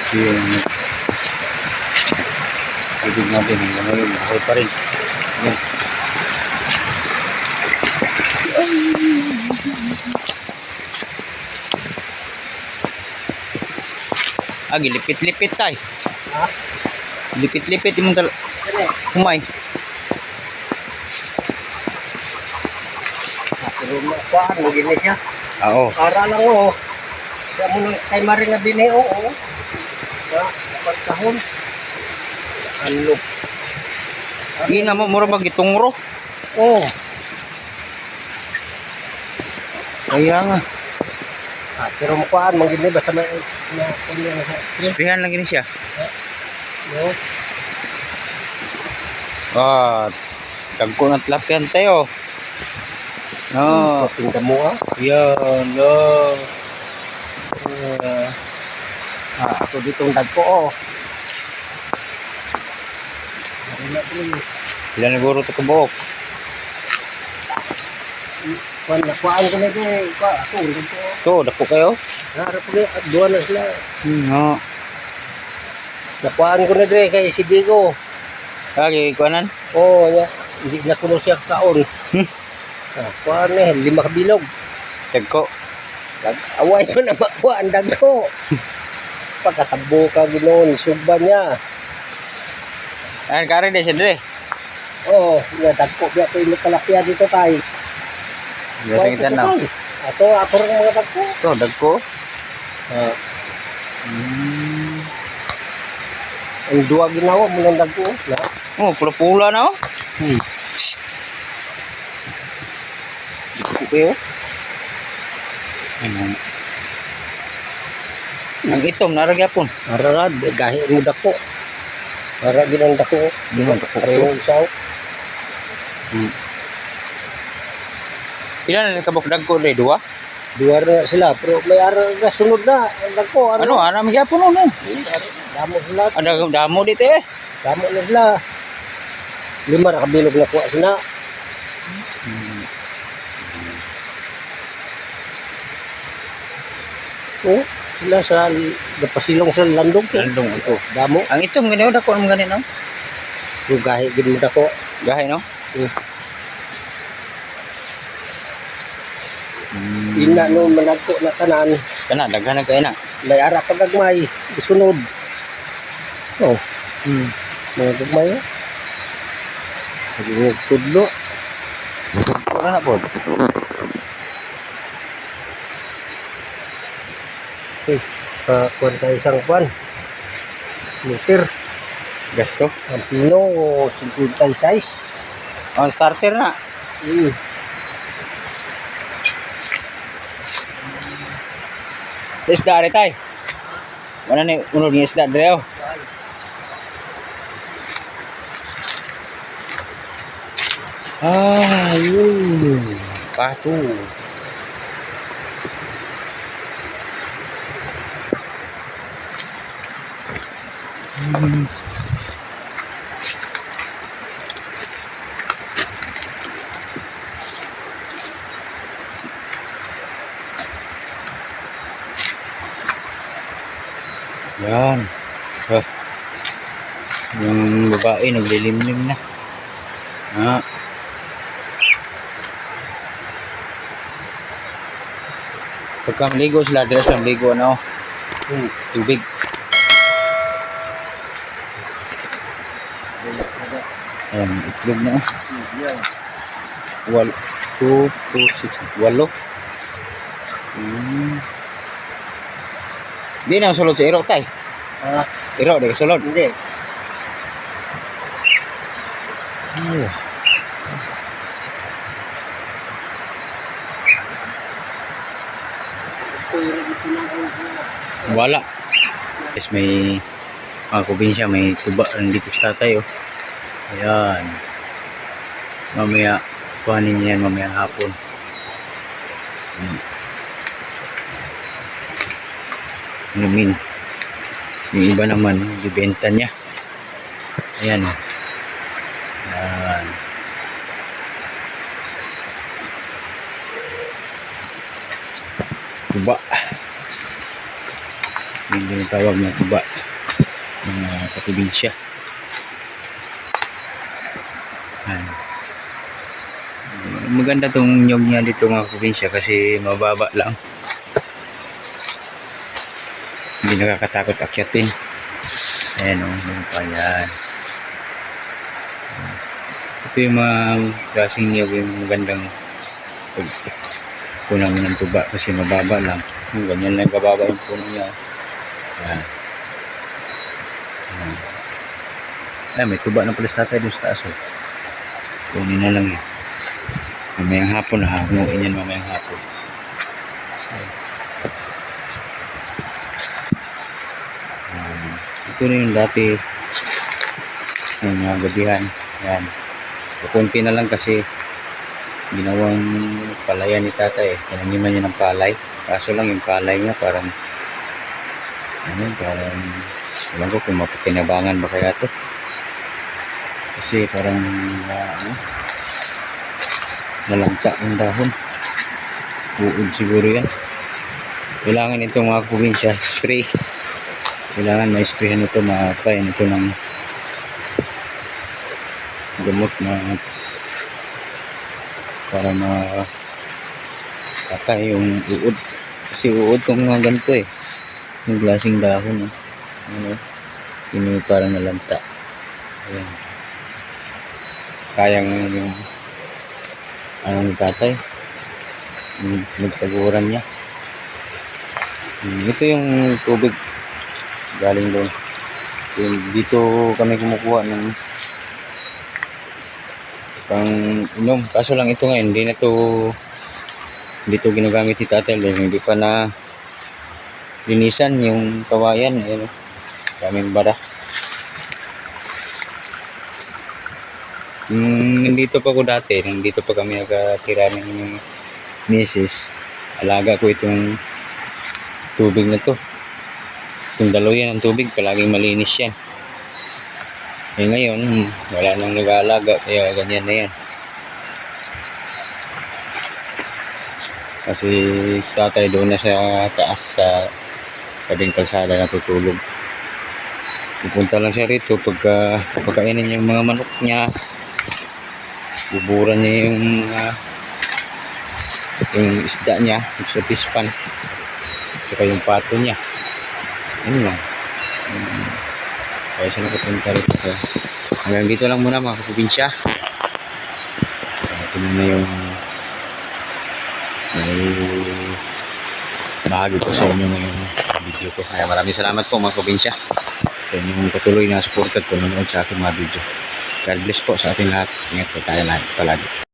Yung tubig natin hanggang ngayon okay pa rin. Yan. Gilipit-lipit tay. Ha? Lipit-lipit yung humay. Pero makuhaan mo gini siya. Oo. Para lang o. Kaya mo nang kay Maring na bini o. Sa pagkahon. Ano? Hindi na mo, mura magitungro. Oo. Kaya nga. Pero makuhaan mo gini basta may Sprihan lang gini siya. no? Dagko ng tilapia tayo. No. Tingnan mo Yan, no. Ako ditong dagko Ilan na guro ito kabuok? Nakuhaan ko na din. Ako, dagko. Ito, dako kayo? Harap ko na, duwa na sila. No. Nakuhaan ko na din kay si Digo. Lagi, kuanan? Oo, hindi na kuno siya kaon. Kuhaan na, 5 kabilog. Dagko. Away mo na makuhaan dagko. Pagkatabo ka ginoon, sugba niya. Ayan, kari din siya dire. Oo, dagko. Biya ko yung kalapya dito tayo. Dating tanaw. Ako rin mga dagko. Ito, dagko. Ang duwa ginawa mo ng dagko. Oh, pula-pula na oh. Okay, Ano? Ang itom, naragyapon. Ararad, gahi mo dako. Para ginang dako. Dako. Pareho isaw. Ilan na kabok dagko rin? 2? Duwa na sila. Pero may ara na sunod na. Ang dako. Ano? Anam gyapon no? Damo sila. Damo dito eh. Damo na sila. 5 na kabilog na kuha sila. Oh, sila sa napasilong sa landong. Landong ito. Damo. Ang itom ganyan, dako naman ganyan no? Yung gahi gid mo dako. Gahay no? Ina no managko na tanan. Kana, daghan na kayo na. May ara pagagmay. Isunod. Oh. May gagmay. Pag tudlo. Wala na po. Kuwan sa isang kuwan. Liter. Gasto. Ang pino, 56. On starter na. Isda rin tayo. Wala na unod ng isda rin. Yun. Pato. Yan. Yung babae naglilimlim na. Pagka maligo sila, dila sa maligo ano. Tubig. Ayan, itlog na. 2, 6, 8. Hindi na sulod sa iro tay. Iro, di ka sulod. Hindi. Wala. Yes, may probinsya, may tuba rin dito sa tatay. Ayan. Mamaya, kuhanin yan mamaya hapon. Inumin. Yung iba naman, ibenta niya. Ayan o. Ayan. Tuba. Hindi yung tawag na tuba ng kaprobinsya. Maganda tong nyog niya dito mga probinsya kasi mababa lang. Hindi nakakatakot akyatin. Ayan o, pa yan. Ito yung mga klaseng nyog, yung magandang punang ng tuba kasi mababa lang. Ganyan lang kababa yung puno niya. Ayan. Ayan. Ay, may tuba na pala sa tatay doon sa taas. Kunin na lang yun. Mamayang hapon na, hamuin yan mamayang hapon. Ito na yung dati ng mga gabihan. Yan. Kukunti na lang kasi ginawang palayan ni tatay. Tinaniman niya ng palay. Kaso lang yung palay niya parang alam ko kung mapakinabangan ba kaya to. Kasi parang nalangka ang dahon. Uod siguro yan. Kailangan itong mga probinsya spray. Kailangan ma-sprayhan ito, ma-apply ito ng gamot na para patay yung uod. Kasi uod kung mga ganito eh. Yung klaseng dahon. Ini parang nalanta. Ayan. Sayang yung ni tatay. Nagtaguran niya. Ito yung tubig galing doon. Dito kami kumukuha ng pang inom. Kaso lang ito ngayon, hindi to ginagamit ni tatay dahil hindi pa na linisan yung kawayan. Ayan, daming bara. Nandito pa ko dati, nandito pa kami nakatira ng misis. Alaga ko itong tubig na to. Kung daluyan ang tubig, palaging malinis yan. Eh ngayon, wala nang nag-aalaga, kaya ganyan na yan. Kasi sa tatay doon na sa taas sa tabing kalsada natutulog. Pupunta lang siya rito pagka pagkainin niya yung mga manok niya. Buburan niya yung isda niya sa pispan. Tsaka yung pato niya. Ano lang. Kaya siya nakapunta rito. Hanggang dito lang muna mga kaprobinsya. Ito na yung may bahagi ko sa inyo ngayong video ko. Kaya maraming salamat po mga kaprobinsya sa inyong patuloy na support at panonood sa aking mga video. God bless po sa ating lahat. Ingat po tayo lahat palagi.